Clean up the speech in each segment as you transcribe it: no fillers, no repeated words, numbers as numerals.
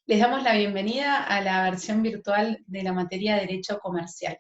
Les damos la bienvenida a la versión virtual de la materia Derecho Comercial.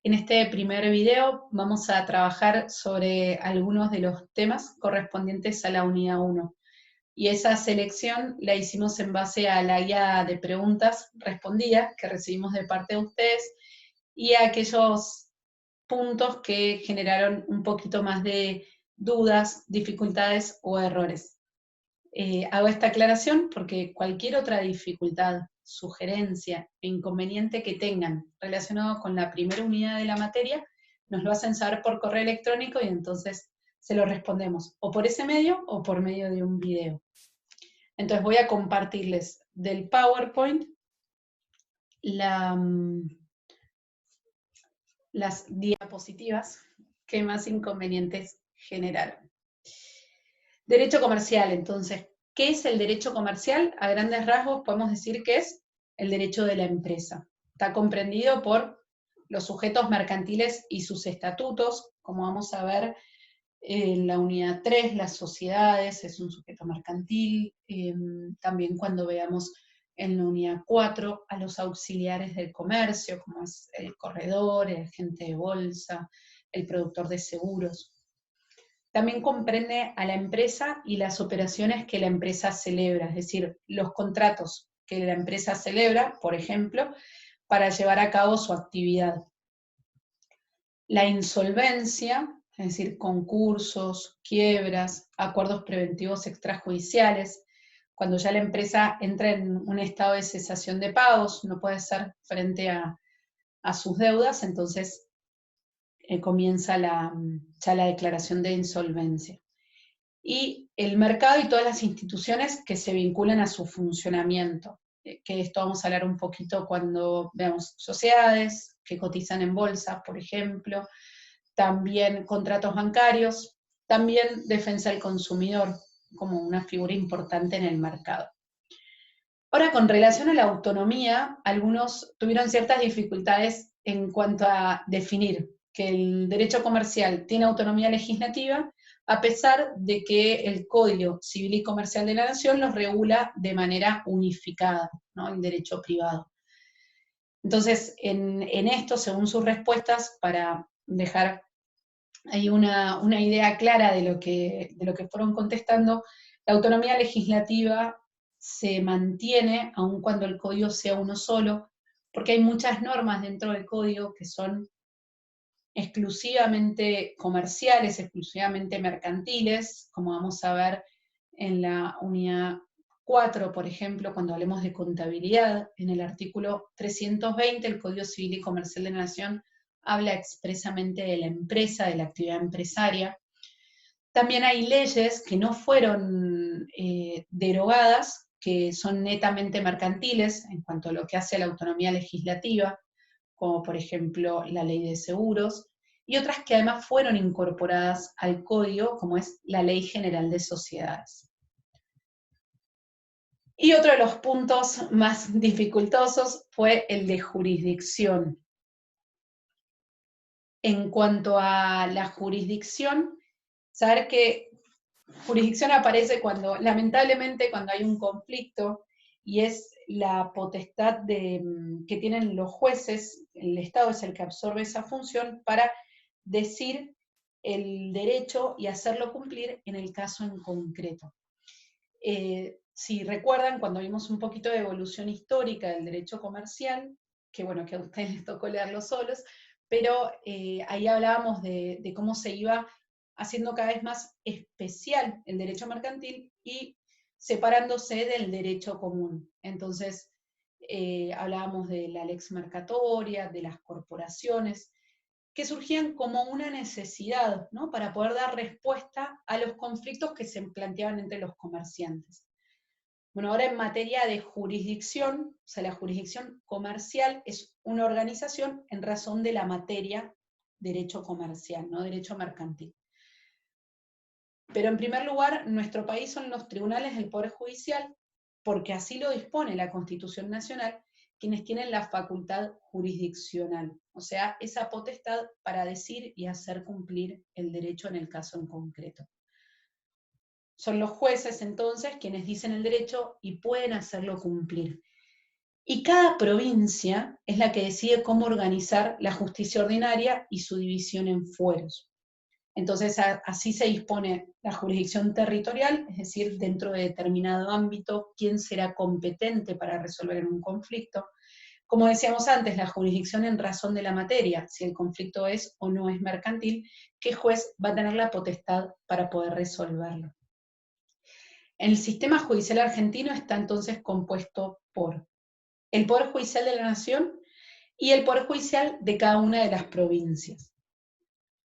En este primer video vamos a trabajar sobre algunos de los temas correspondientes a la unidad 1. Y esa selección la hicimos en base a la guía de preguntas respondidas que recibimos de parte de ustedes y a aquellos puntos que generaron un poquito más de dudas, dificultades o errores. Hago esta aclaración porque cualquier otra dificultad, sugerencia e inconveniente que tengan relacionado con la primera unidad de la materia, nos lo hacen saber por correo electrónico y entonces se lo respondemos o por ese medio o por medio de un video. Entonces voy a compartirles del PowerPoint las diapositivas que más inconvenientes generaron. Derecho comercial, entonces, ¿qué es el derecho comercial? A grandes rasgos podemos decir que es el derecho de la empresa. Está comprendido por los sujetos mercantiles y sus estatutos, como vamos a ver en la unidad 3, las sociedades, es un sujeto mercantil, también cuando veamos en la unidad 4 a los auxiliares del comercio, como es el corredor, el agente de bolsa, el productor de seguros. También comprende a la empresa y las operaciones que la empresa celebra, es decir, los contratos que la empresa celebra, por ejemplo, para llevar a cabo su actividad. La insolvencia, es decir, concursos, quiebras, acuerdos preventivos extrajudiciales, cuando ya la empresa entra en un estado de cesación de pagos, no puede ser frente a sus deudas, entonces comienza ya la declaración de insolvencia. Y el mercado y todas las instituciones que se vinculan a su funcionamiento, que esto vamos a hablar un poquito cuando veamos sociedades que cotizan en bolsa, por ejemplo, también contratos bancarios, también defensa del consumidor como una figura importante en el mercado. Ahora, con relación a la autonomía, algunos tuvieron ciertas dificultades en cuanto a definir que el derecho comercial tiene autonomía legislativa, a pesar de que el Código Civil y Comercial de la Nación los regula de manera unificada, ¿no? El derecho privado. Entonces, en esto, según sus respuestas, para dejar ahí una idea clara de lo que fueron contestando, la autonomía legislativa se mantiene aun cuando el código sea uno solo, porque hay muchas normas dentro del código que son exclusivamente comerciales, exclusivamente mercantiles, como vamos a ver en la unidad 4, por ejemplo, cuando hablemos de contabilidad, en el artículo 320 del Código Civil y Comercial de la Nación habla expresamente de la empresa, de la actividad empresaria. También hay leyes que no fueron derogadas, que son netamente mercantiles en cuanto a lo que hace a la autonomía legislativa, como por ejemplo la ley de seguros, y otras que además fueron incorporadas al código, como es la Ley General de Sociedades. Y otro de los puntos más dificultosos fue el de jurisdicción. En cuanto a la jurisdicción, saber que jurisdicción aparece cuando, lamentablemente, cuando hay un conflicto y es la potestad que tienen los jueces, el Estado es el que absorbe esa función para decir el derecho y hacerlo cumplir en el caso en concreto. Si recuerdan, cuando vimos un poquito de evolución histórica del derecho comercial, que bueno, que a ustedes les tocó leerlo solos, pero ahí hablábamos de cómo se iba haciendo cada vez más especial el derecho mercantil y separándose del derecho común. Entonces, hablábamos de la lex mercatoria, de las corporaciones, que surgían como una necesidad, ¿no? Para poder dar respuesta a los conflictos que se planteaban entre los comerciantes. Bueno, ahora en materia de jurisdicción, o sea, la jurisdicción comercial es una organización en razón de la materia derecho comercial, no derecho mercantil. Pero en primer lugar, nuestro país son los tribunales del Poder Judicial, porque así lo dispone la Constitución Nacional, quienes tienen la facultad jurisdiccional, o sea, esa potestad para decir y hacer cumplir el derecho en el caso en concreto. Son los jueces entonces quienes dicen el derecho y pueden hacerlo cumplir. Y cada provincia es la que decide cómo organizar la justicia ordinaria y su división en fueros. Entonces, así se dispone la jurisdicción territorial, es decir, dentro de determinado ámbito, quién será competente para resolver un conflicto. Como decíamos antes, la jurisdicción en razón de la materia, si el conflicto es o no es mercantil, qué juez va a tener la potestad para poder resolverlo. El sistema judicial argentino está entonces compuesto por el Poder Judicial de la Nación y el Poder Judicial de cada una de las provincias,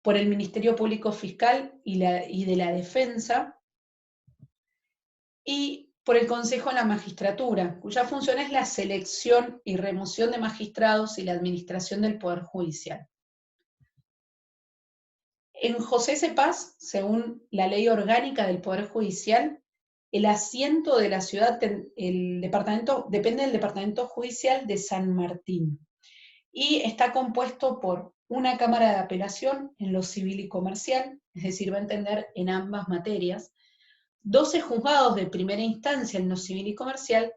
por el Ministerio Público Fiscal y de la Defensa, y por el Consejo de la Magistratura, cuya función es la selección y remoción de magistrados y la administración del Poder Judicial. En José S. Paz, según la ley orgánica del Poder Judicial, el asiento de la ciudad, el departamento, depende del Departamento Judicial de San Martín, y está compuesto por una Cámara de Apelación en lo civil y comercial, es decir, va a entender en ambas materias, 12 juzgados de primera instancia en lo civil y comercial,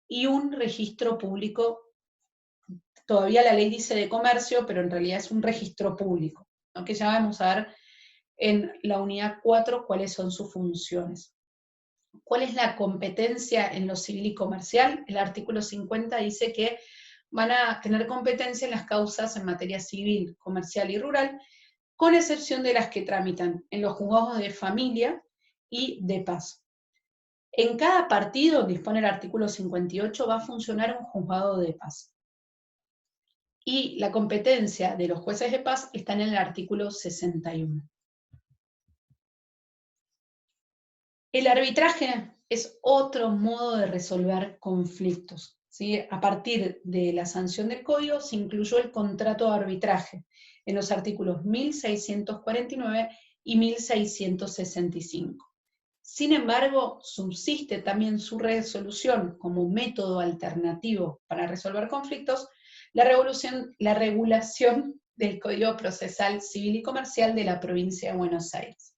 y un registro público, todavía la ley dice de comercio, pero en realidad es un registro público, ¿no? Que ya vamos a ver en la unidad 4 cuáles son sus funciones. ¿Cuál es la competencia en lo civil y comercial? El artículo 50 dice que van a tener competencia en las causas en materia civil, comercial y rural, con excepción de las que tramitan en los juzgados de familia y de paz. En cada partido, dispone el artículo 58, va a funcionar un juzgado de paz. Y la competencia de los jueces de paz está en el artículo 61. El arbitraje es otro modo de resolver conflictos, ¿sí? A partir de la sanción del código se incluyó el contrato de arbitraje en los artículos 1649 y 1665. Sin embargo, subsiste también su resolución como método alternativo para resolver conflictos, la regulación del Código Procesal Civil y Comercial de la provincia de Buenos Aires.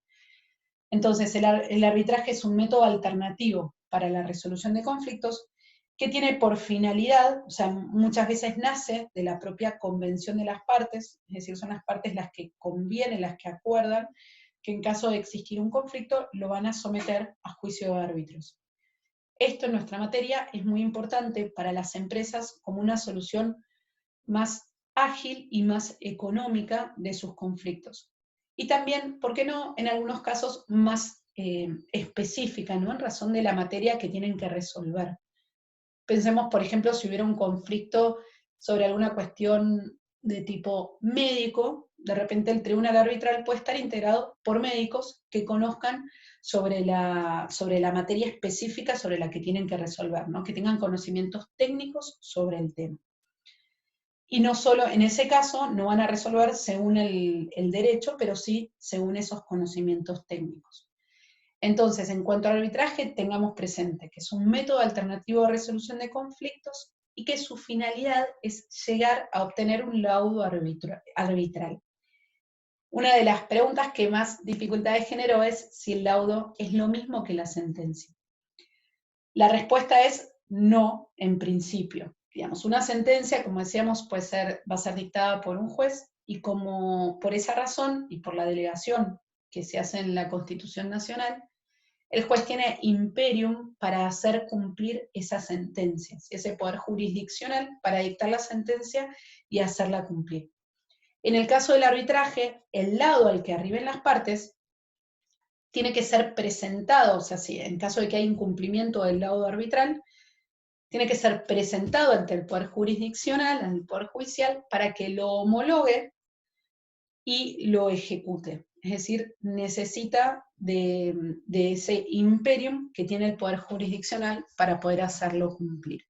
Entonces, el arbitraje es un método alternativo para la resolución de conflictos que tiene por finalidad, o sea, muchas veces nace de la propia convención de las partes, es decir, son las partes las que convienen, las que acuerdan, que en caso de existir un conflicto lo van a someter a juicio de árbitros. Esto en nuestra materia es muy importante para las empresas como una solución más ágil y más económica de sus conflictos. Y también, ¿por qué no?, en algunos casos más específica, ¿no?, en razón de la materia que tienen que resolver. Pensemos, por ejemplo, si hubiera un conflicto sobre alguna cuestión de tipo médico, de repente el tribunal arbitral puede estar integrado por médicos que conozcan sobre la materia específica sobre la que tienen que resolver, ¿no?, que tengan conocimientos técnicos sobre el tema. Y no solo, en ese caso, no van a resolver según el derecho, pero sí según esos conocimientos técnicos. Entonces, en cuanto al arbitraje, tengamos presente que es un método alternativo de resolución de conflictos y que su finalidad es llegar a obtener un laudo arbitral. Una de las preguntas que más dificultades generó es si el laudo es lo mismo que la sentencia. La respuesta es no, en principio. Digamos, una sentencia, como decíamos, va a ser dictada por un juez, y como por esa razón y por la delegación que se hace en la Constitución Nacional, el juez tiene imperium para hacer cumplir esa sentencia, ese poder jurisdiccional para dictar la sentencia y hacerla cumplir. En el caso del arbitraje, el lado al que arriben las partes tiene que ser presentado, o sea, si en caso de que haya incumplimiento del laudo arbitral, tiene que ser presentado ante el Poder Jurisdiccional, ante el Poder Judicial, para que lo homologue y lo ejecute. Es decir, necesita de ese imperium que tiene el Poder Jurisdiccional para poder hacerlo cumplir.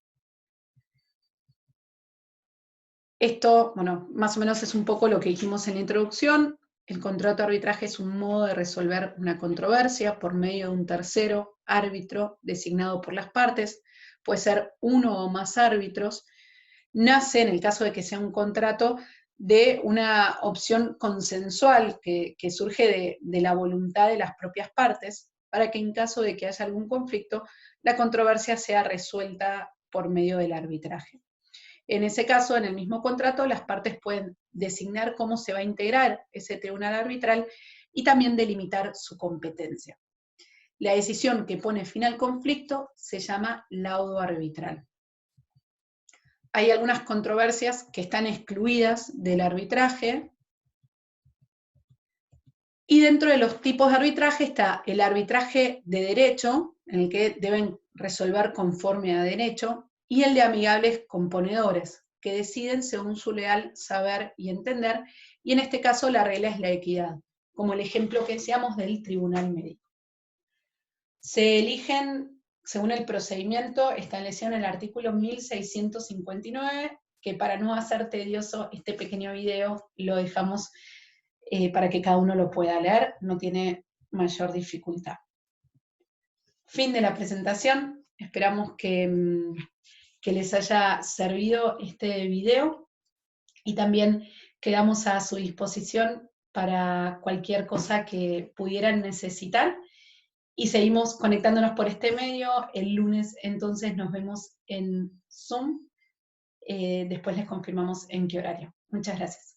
Esto, bueno, más o menos es un poco lo que dijimos en la introducción. El contrato de arbitraje es un modo de resolver una controversia por medio de un tercero árbitro designado por las partes. Puede ser uno o más árbitros. Nace, en el caso de que sea un contrato, de una opción consensual que surge de la voluntad de las propias partes, para que en caso de que haya algún conflicto, la controversia sea resuelta por medio del arbitraje. En ese caso, en el mismo contrato, las partes pueden designar cómo se va a integrar ese tribunal arbitral y también delimitar su competencia. La decisión que pone fin al conflicto se llama laudo arbitral. Hay algunas controversias que están excluidas del arbitraje, y dentro de los tipos de arbitraje está el arbitraje de derecho, en el que deben resolver conforme a derecho, y el de amigables componedores, que deciden según su leal saber y entender, y en este caso la regla es la equidad, como el ejemplo que decíamos del tribunal médico. Se eligen, según el procedimiento establecido en el artículo 1659, que para no hacer tedioso este pequeño video, lo dejamos para que cada uno lo pueda leer, no tiene mayor dificultad. Fin de la presentación, esperamos que les haya servido este video, y también quedamos a su disposición para cualquier cosa que pudieran necesitar, y seguimos conectándonos por este medio. El lunes entonces nos vemos en Zoom, después les confirmamos en qué horario. Muchas gracias.